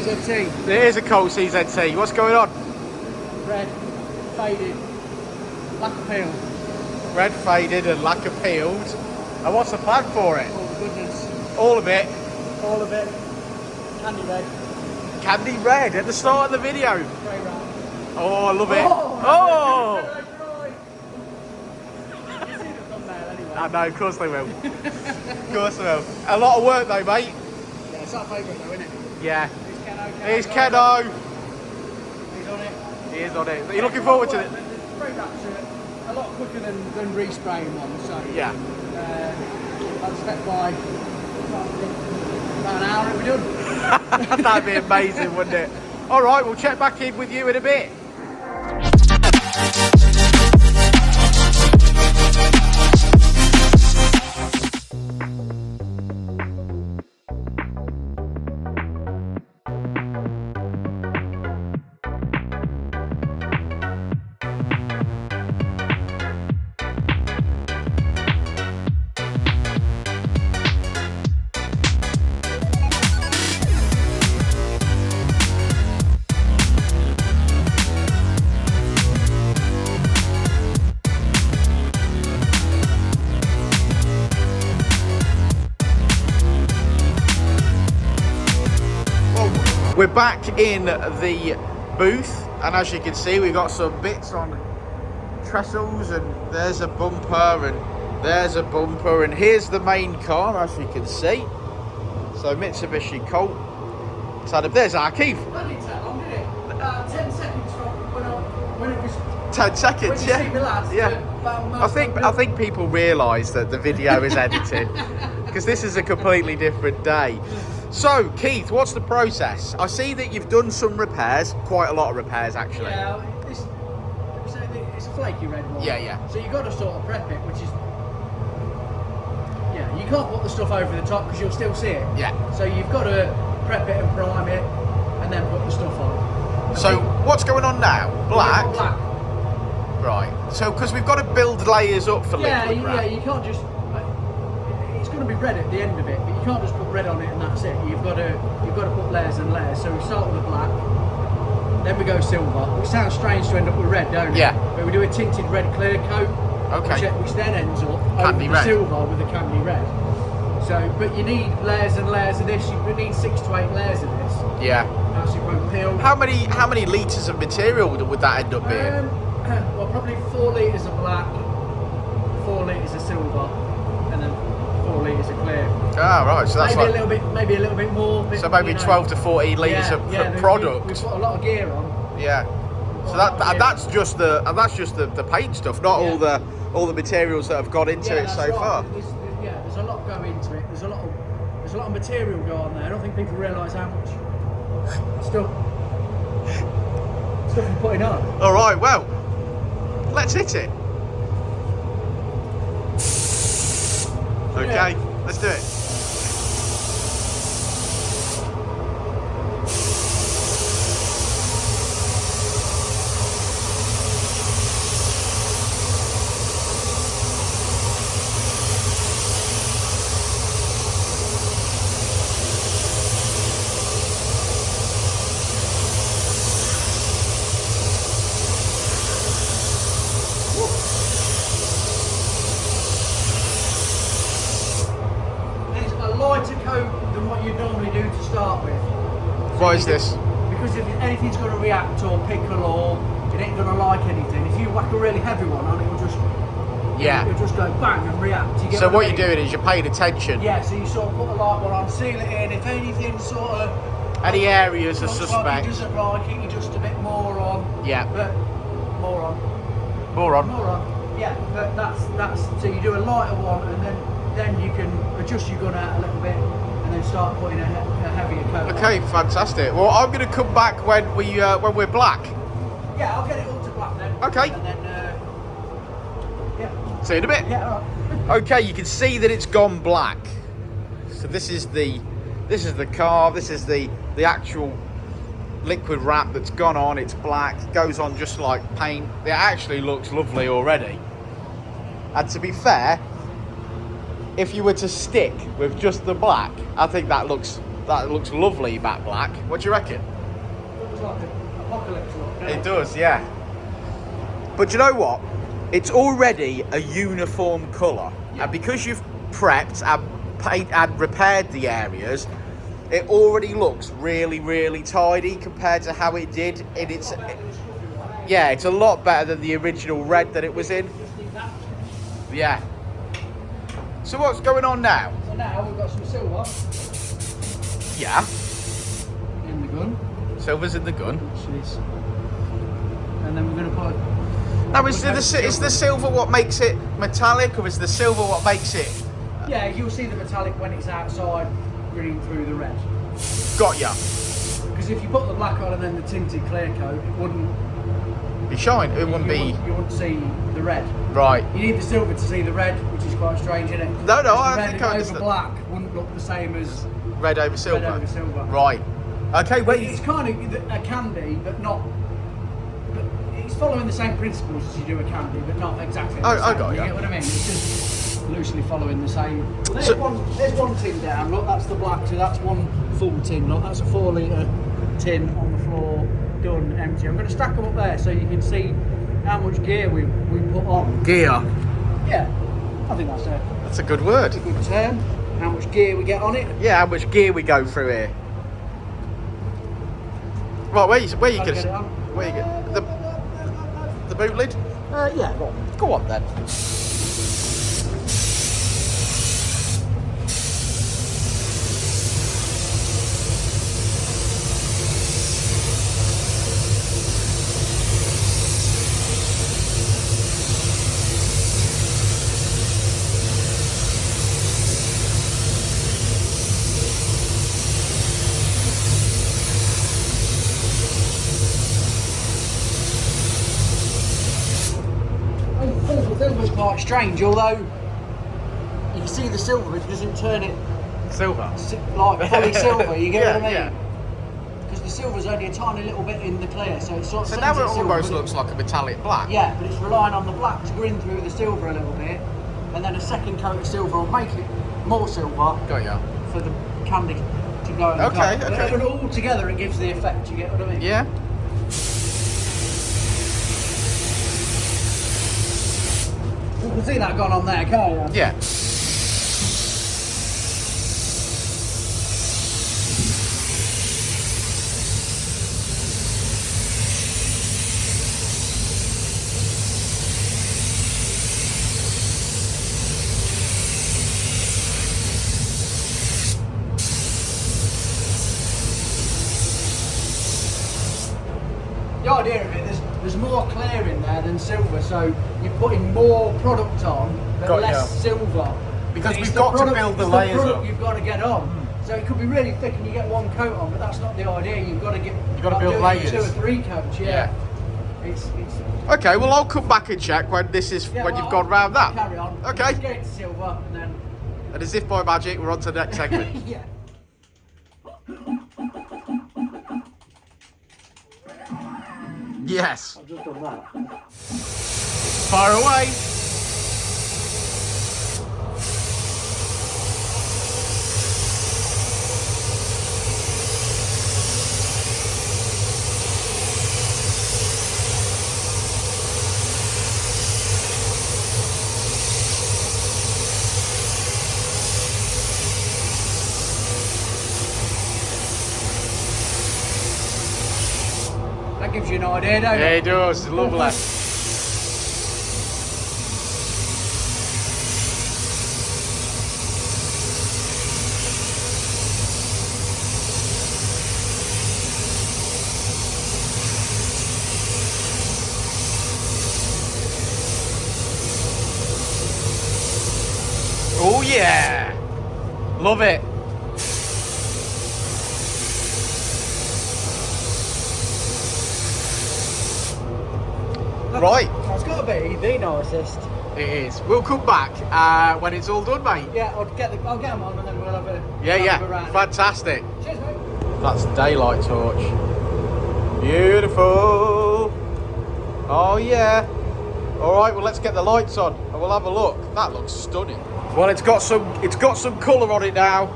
CZT. It is a Colt CZT. What's going on? Red, faded, lack of peel. Red, faded and lack of peeled. And what's the plan for it? Oh goodness. All of it. All of it. Candy red. Candy red at the start of the video. Grey wrap. Oh, I love it. Oh! Oh! You see the thumbnail anyway. I know, of course they will. Of course they will. A lot of work though, mate. Yeah, it's our favourite though, isn't it? Yeah. Here's Here's Keno. He's on it. He is on it. Are you looking forward to it? The spray wraps are a lot quicker than respraying ones, so Yeah. I'd expect by about an hour it'll be done. That'd be amazing, wouldn't it? All right, we'll check back in with you in a bit. We're back in the booth, and as you can see, we've got some bits on trestles, and there's a bumper, and there's a bumper, and here's the main car, as you can see. So Mitsubishi Colt. So there's our Keith. That didn't take long, did it? About 10 seconds from when it was. 10 seconds, when you yeah. see the lads, Yeah. I think people realise that the video is edited because this is a completely different day. So, Keith, what's the process? I see that you've done some repairs, quite a lot of repairs actually. Yeah, it's a flaky red one. Yeah, yeah. So you've got to sort of prep it, which is, yeah, you can't put the stuff over the top because you'll still see it. Yeah. So you've got to prep it and prime it, and then put the stuff on. So, what's going on now? Black? Black. Right. So, because we've got to build layers up for liquid wrap. Yeah, you can't just, it's going to be red at the end of it, but you can't just put red on it and that's it. You've got to put layers and layers. So we start with the black, then we go silver. Which sounds strange to end up with red, don't it? Yeah. But we do a tinted red clear coat, Okay. which then ends up Candy over red. the silver with the candy red. So, but you need layers and layers of this. You need 6 to 8 layers of this. Yeah. Else it won't peel. How many litres of material would that end up being? Well, probably 4 litres of black, 4 litres of silver, and then 4 litres of clear. Ah, right. So that's maybe like maybe a little bit more. so maybe 12 to 14 litres of product. We've got a lot of gear on. Yeah. So that's just the paint stuff, not all the materials that have gone into it so far. There's a lot go into it. There's a lot of material go on there. I don't think people realise how much stuff you're putting on. All right. Well, let's hit it. Okay. Let's do it. Than what you normally do to start with. Why is this? Because if anything's going to react or pickle or it ain't going to like anything, if you whack a really heavy one on, it'll just go bang and react. So what you're doing is you're paying attention. Yeah, so you sort of put a light one on, seal it in. If anything sort of any areas are like suspect. he doesn't like it, you just a bit more on. Yeah. But more on. More on. More on. Yeah, but that's so you do a lighter one and then you can adjust your gun out a little bit and then start putting a heavier coat on. Okay, fantastic. Well, I'm going to come back when we're black. Yeah, I'll get it all to black then. Okay. And then, yeah. See you in a bit. Yeah, all right. Okay, you can see that it's gone black. So this is the car. This is the actual liquid wrap that's gone on. It's black. It goes on just like paint. It actually looks lovely already. And to be fair, if you were to stick with just the black, I think that looks That looks lovely, matte black. What do you reckon? Looks like an apocalypse look, doesn't It does, yeah. But you know what? It's already a uniform colour. Yeah. And because you've prepped and repaired the areas, it already looks really, really tidy compared to how it did in its... Yeah, it's a lot better than the original red that it was in. Yeah. So what's going on now? So now we've got some silver Yeah. in the gun. Silver's in the gun. Which is, and then we're going to put... Now, is the silver what makes it metallic, or is the silver what makes it... Yeah, you'll see the metallic when it's outside grinning through the red. Got ya. Because if you put the black on and then the tinted clear coat, it wouldn't... Be shine. It wouldn't be... You wouldn't see the red. Right. You need the silver to see the red, which is quite strange, isn't it? No, The I red think I over understand. black wouldn't look the same as Red over silver. red over silver. Right. Okay, But wait. it's kind of a candy, but not... But it's following the same principles as you do a candy, but not exactly the I same. got You ya. get what I mean? It's just loosely following the same... There's, So- there's one tin down, look, that's the black, so that's one full tin, look, that's a 4 litre tin on the floor, done, empty. I'm going to stack them up there so you can see how much gear we put on. Gear. Yeah, I think that's That's a good word. a good term. How much gear we get on it. Yeah, how much gear we go through here. Right, where you Try to can... get it on. Where you get... The boot lid? Yeah, go on. Go on then. Silver's quite strange, although you can see the silver, but it doesn't turn it Silver. like fully silver, you get Yeah, what I mean? yeah. Because the silver's only a tiny little bit in the clear, so it's sort of So sends now it it silver, almost but looks like a metallic black. yeah, but it's relying on the black to grin through the silver a little bit, and then a second coat of silver will make it more silver Got ya. for the candy to go in the Okay, cup. okay. But all together it gives the effect, you get what I mean? Yeah. You can see that gone on there, can't you? Yeah. The idea of it, there's more clear in there than silver, so you're putting more product on, but Got less ya. silver. Because But it's we've the got to product- build the it's layers product up. you've got to get on. So it could be really thick and you get one coat on, but that's not the idea. You've got to get. You've got to build do it in layers. 2 or 3 coats, yeah. It's Okay, well I'll come back and check when this is yeah, when well, you've gone round that. Carry on. Okay. Just get it to silver and then. And as if by magic, we're on to the next segment. Yeah. Yes. I've just done that. Fire away. That gives you an idea, don't Yeah, it? it does. Lovely. Oh yeah. Love it. Right. It's got to be Dino assist. It is. We'll come back when it's all done, mate. Yeah, I'll get them on and then we'll have a Yeah, have a round. fantastic. Cheers, mate. That's daylight torch. Beautiful. Oh yeah. All right, well let's get the lights on and we'll have a look. That looks stunning. Well, it's got some colour on it now.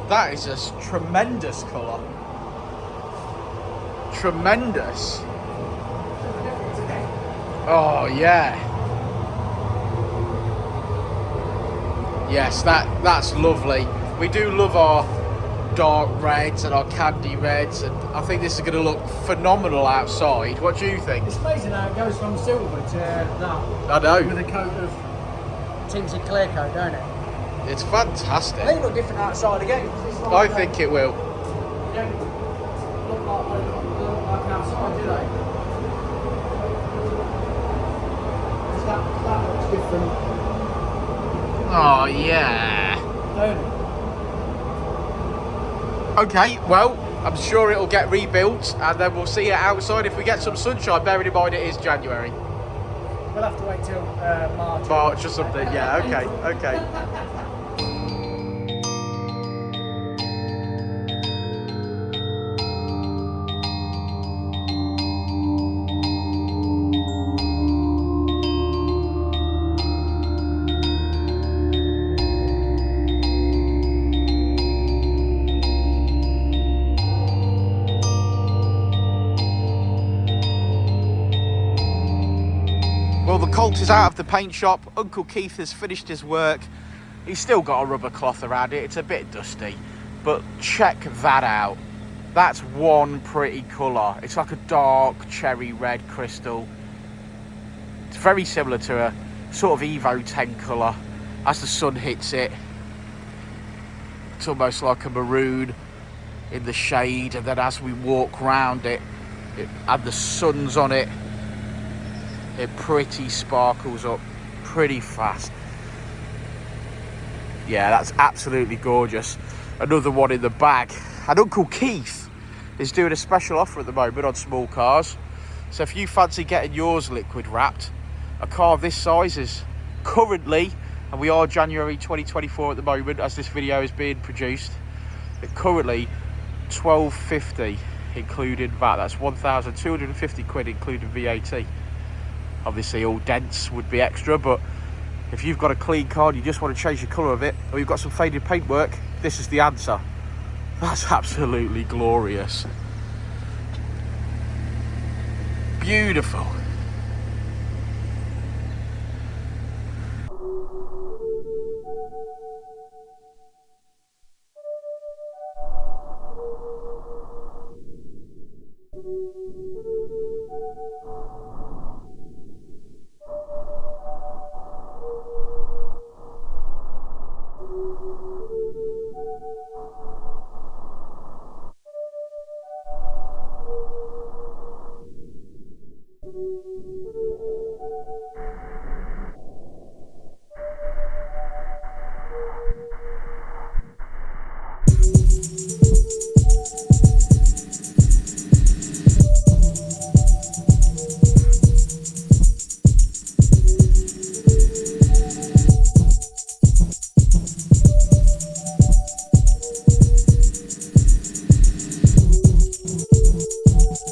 That is a tremendous colour. Tremendous. Oh yeah. Yes, that's lovely. We do love our dark reds and our candy reds, and I think this is going to look phenomenal outside. What do you think? It's amazing how it goes from silver to that. I know. With a coat of tinted clear coat, don't it? It's fantastic. I think it'll look different outside again. I think it will. They don't look like outside, do they? That looks different. Oh yeah. Don't it? Okay, well, I'm sure it'll get rebuilt, and then we'll see it outside if we get some sunshine, bearing in mind it is January. We'll have to wait till March. March or something, yeah, okay. Well, the Colt is out of the paint shop. Uncle Keith has finished his work. He's still got a rubber cloth around it. It's a bit dusty, but check that out. That's one pretty colour. It's like a dark cherry red crystal. It's very similar to a sort of Evo 10 colour. As the sun hits it, it's almost like a maroon in the shade, and then as we walk round it and the sun's on it, it pretty sparkles up pretty fast. Yeah, that's absolutely gorgeous. Another one in the bag. And Uncle Keith is doing a special offer at the moment on small cars. So if you fancy getting yours liquid wrapped, a car of this size is currently, and we are January 2024 at the moment as this video is being produced, currently £1,250 including VAT. That's £1,250 including VAT. Obviously all dents would be extra, but if you've got a clean car and you just want to change the colour of it, or you've got some faded paintwork, this is the answer. That's absolutely glorious. Beautiful.